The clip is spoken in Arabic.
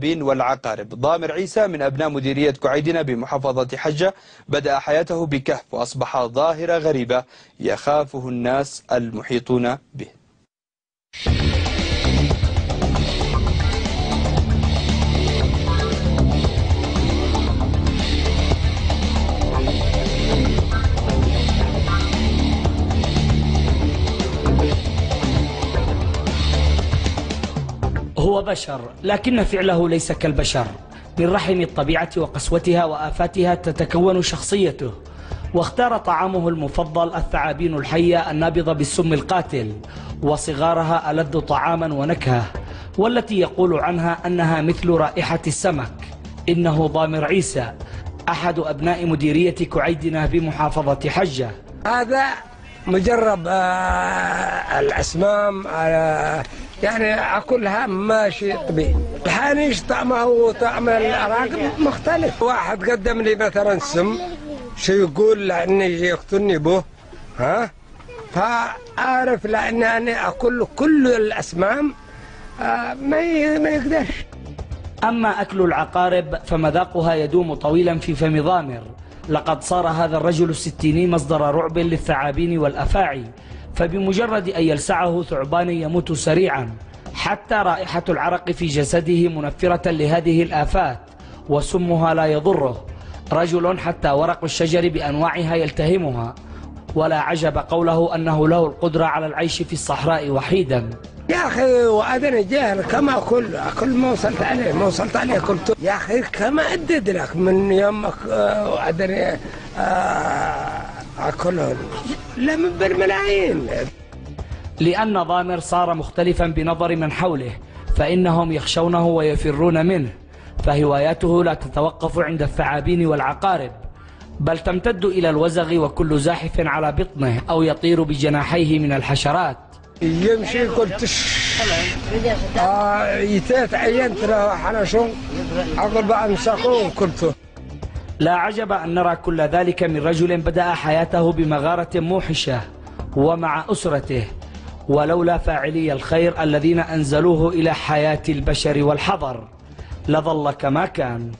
والعقارب. ضامر عيسى من أبناء مديرية كعيدنا بمحافظة حجة بدأ حياته بكهف وأصبح ظاهرة غريبة يخافه الناس المحيطون به. هو بشر، لكن فعله ليس كالبشر. من رحم الطبيعة وقسوتها وآفاتها تتكون شخصيته، واختار طعامه المفضل الثعابين الحية النابضة بالسم القاتل، وصغارها ألذ طعاما ونكهة، والتي يقول عنها أنها مثل رائحة السمك. إنه ضامر عيسى، أحد أبناء مديرية كعيدنا بمحافظة حجة. هذا مجرب الأسمام يعني أكلها ماشي طبيعي. الحانيش طعمه وطعم العراقب مختلف. واحد قدم لي مثلا سم شو يقول لأني يقتلني به، فأعرف لأني أنا أكل كل الأسمام ما يقدرش. أما أكل العقارب فمذاقها يدوم طويلا في فم ضامر. لقد صار هذا الرجل الستيني مصدر رعب للثعابين والأفاعي، فبمجرد أن يلسعه ثعبان يموت سريعا. حتى رائحة العرق في جسده منفرة لهذه الآفات، وسمها لا يضره. رجل حتى ورق الشجر بأنواعها يلتهمها، ولا عجب قوله أنه له القدرة على العيش في الصحراء وحيدا. يا أخي وأنا جاهل كما أكل ما وصلت عليه كلته. يا أخي كما أدد لك من يومك وأدري أكلهم لمن بالملايين. لأن ضامر صار مختلفا بنظر من حوله، فإنهم يخشونه ويفرون منه. فهواياته لا تتوقف عند الثعابين والعقارب، بل تمتد إلى الوزغ وكل زاحف على بطنه أو يطير بجناحيه من الحشرات. يمشي قلت يتات عينت له حنشون أقرب أمسكه قلته. لا عجب أن نرى كل ذلك من رجل بدأ حياته بمغارة موحشة ومع أسرته، ولولا فاعلي الخير الذين أنزلوه إلى حياة البشر والحضر لظل كما كان.